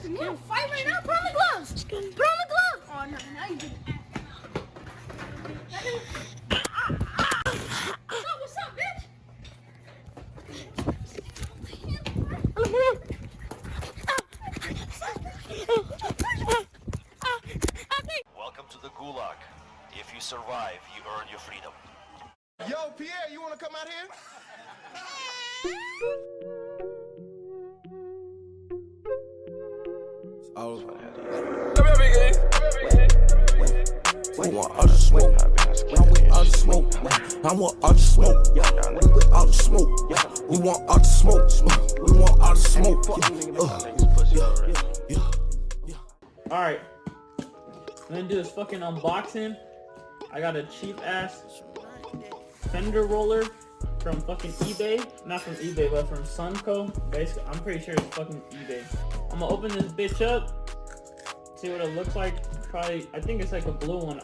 You want to fight right now? Put on the gloves. Put on the gloves. Oh, no, now you did that. What's up, bitch? Welcome to the Gulag. If you survive, you earn your freedom. Yo, Pierre, you want to come out here? We want all the smoke. I want all the smoke. I want all the smoke. We with all the smoke. We want all the smoke. We want all the smoke. Alright. I'm gonna do this fucking unboxing. I got a cheap ass Fender roller from fucking eBay. Not from eBay, but from Sunco. Basically, I'm pretty sure it's fucking eBay. I'm gonna open this bitch up, see what it looks like. Probably, I think it's like a blue one.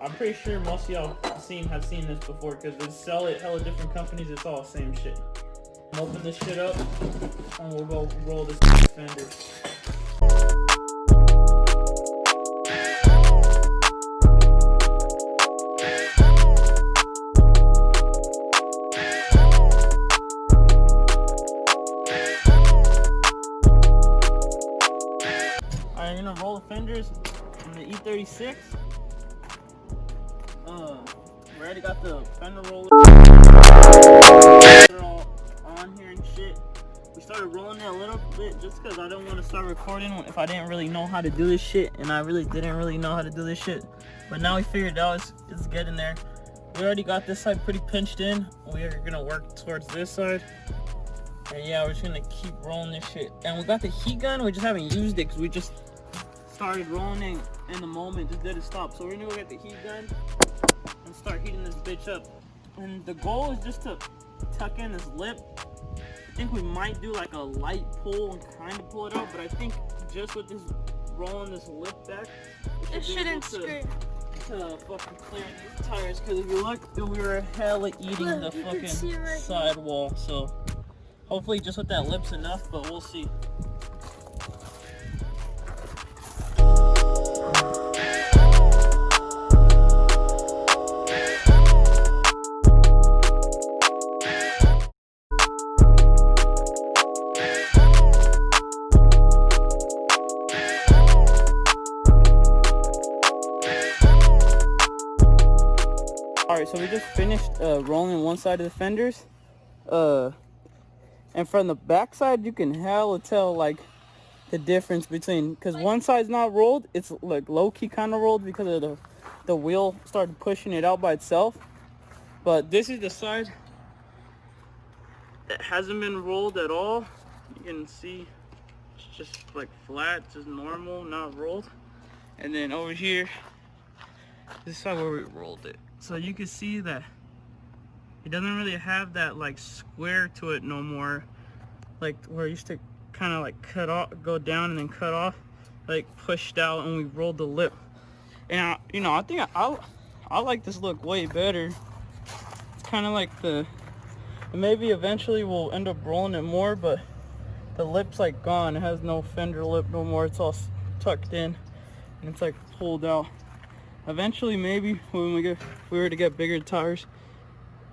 I'm pretty sure most of y'all have seen this before because they sell it hella different companies. It's all the same shit. I'm gonna open this shit up and we'll go roll this Fender. Alright, I'm gonna roll the Fenders on the E36. We already got the Fender roller all on here and shit. We started rolling it a little bit just because I don't want to start recording if I didn't really know how to do this shit, and I really didn't really know how to do this shit. But now we figured it out, it's getting there. We already got this side pretty pinched in. We are gonna work towards this side. And yeah, we're just gonna keep rolling this shit. And we got the heat gun, we just haven't used it because we just started rolling it in the moment, just didn't stop. So we're gonna go get the heat gun and start heating this bitch up. And the goal is just to tuck in this lip. I think we might do like a light pull and kind of pull it out, but I think just with this rolling this lip back, It shouldn't scream. To fucking clear these tires, because if you look, we were hella eating the fucking right sidewall. So hopefully just with that lip's enough, but we'll see. Alright, so we just finished rolling one side of the fenders. And from the back side, you can hella tell like the difference between, because one side's not rolled, it's like low-key kind of rolled because of the wheel started pushing it out by itself. But this is the side that hasn't been rolled at all. You can see it's just like flat, just normal, not rolled. And then over here, this side where we rolled it. So you can see that it doesn't really have that like square to it no more, like where it used to kind of like cut off, go down and then cut off, like pushed out, and we rolled the lip. And I think I like this look way better. It's kind of like maybe eventually we'll end up rolling it more, but the lip's like gone. It has no fender lip no more. It's all tucked in and it's like pulled out. Eventually, maybe when we were to get bigger tires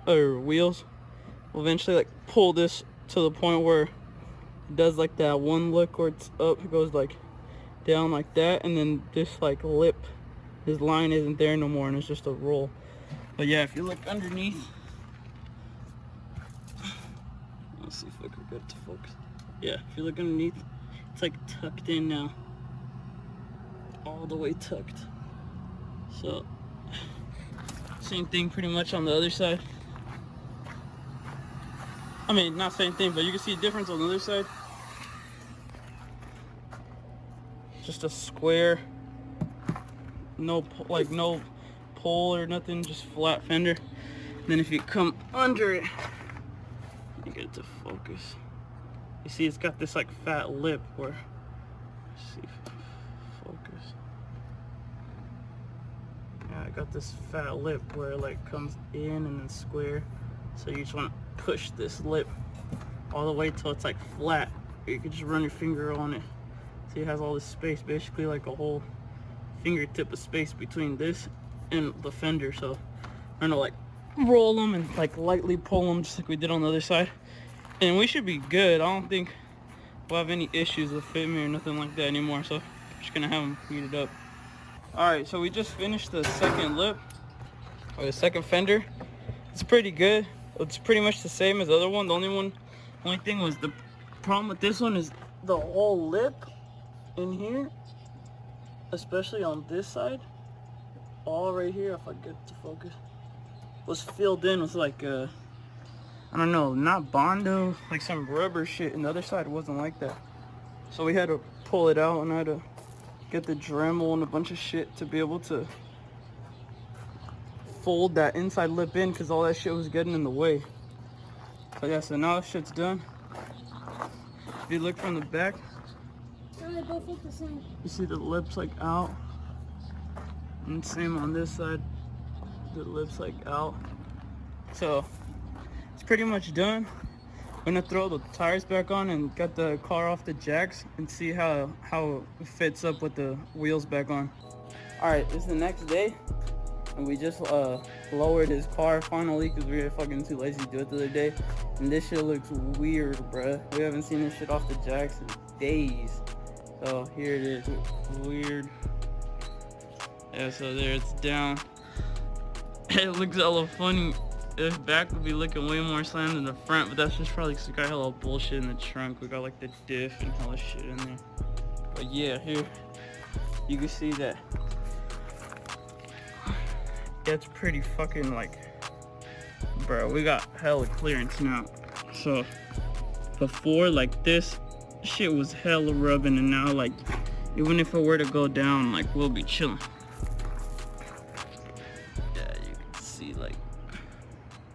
or wheels, we'll eventually like pull this to the point where it does like that one look where it's up, it goes like down like that, and then this like lip, this line isn't there no more, and it's just a roll. But yeah, if you look underneath, let's see if I can get to focus. Yeah, if you look underneath, it's like tucked in now, all the way tucked. So, same thing pretty much on the other side. I mean, not same thing, but you can see a difference on the other side. Just a square, no pole or nothing, just flat fender. And then if you come under it, you get it to focus. You see it's got this like fat lip where, let's see if focus. Yeah, I got this fat lip where it like comes in and then square. So you just want to push this lip all the way till it's like flat. You can just run your finger on it See, it has all this space, basically like a whole fingertip of space between this and the fender. So I'm gonna like roll them and like lightly pull them just like we did on the other side, and we should be good. I don't think we'll have any issues with fit me or nothing like that anymore. So I'm just gonna have them heated up. All right, so we just finished the second lip, or the second fender. It's pretty good. It's pretty much the same as the other one. The only thing was, the problem with this one is the whole lip in here, especially on this side, all right here, if I get to focus, was filled in with like I don't know, not Bondo, like some rubber shit, and the other side wasn't like that. So we had to pull it out, and I had to get the Dremel and a bunch of shit to be able to fold that inside lip in, because all that shit was getting in the way. So yeah, so now this shit's done. If you look from the back, They both look the same. you see the lips like out, and same on this side, the lips like out. So it's pretty much done. I'm gonna throw the tires back on and get the car off the jacks and see how it fits up with the wheels back on. All right, this is the next day, and we just lowered his car finally because we were fucking too lazy to do it the other day. And this shit looks weird, bruh. We haven't seen this shit off the jacks in days. So here it is. Weird. Yeah, so there it's down. It looks hella funny. The back would be looking way more slammed than the front, but that's just probably because we got hella bullshit in the trunk. We got like the diff and hella shit in there. But yeah, here you can see that it's pretty fucking like, bro, we got hella clearance now. So before, like, this shit was hella rubbing, and now like even if it were to go down, like, we'll be chilling. Yeah, you can see like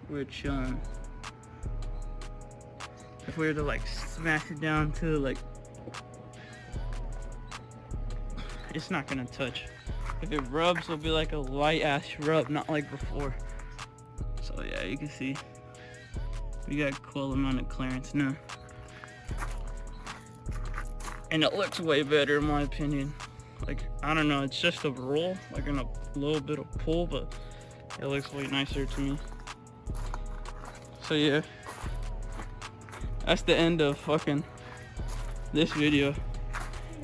we're chilling. If we were to like smash it down to like, it's not gonna touch. If it rubs, it'll be like a light ass rub, not like before. So yeah, you can see we got a cool amount of clearance now, and it looks way better in my opinion. Like, I don't know, it's just a roll, like in a little bit of pull, but it looks way nicer to me. So yeah, that's the end of fucking this video.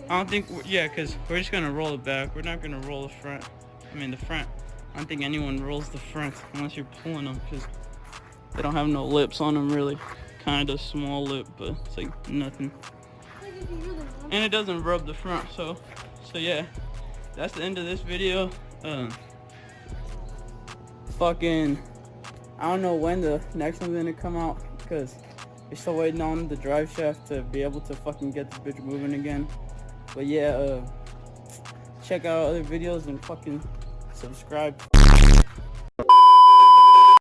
I don't think, yeah, because we're just gonna roll it back. We're not gonna roll the front. I mean the front. I don't think anyone rolls the front unless you're pulling them, because they don't have no lips on them really. Kind of small lip, but it's like nothing. And it doesn't rub the front, so yeah, that's the end of this video. Fucking, I don't know when the next one's gonna come out, because we're still waiting on the drive shaft to be able to fucking get this bitch moving again. But yeah, check out other videos and fucking subscribe.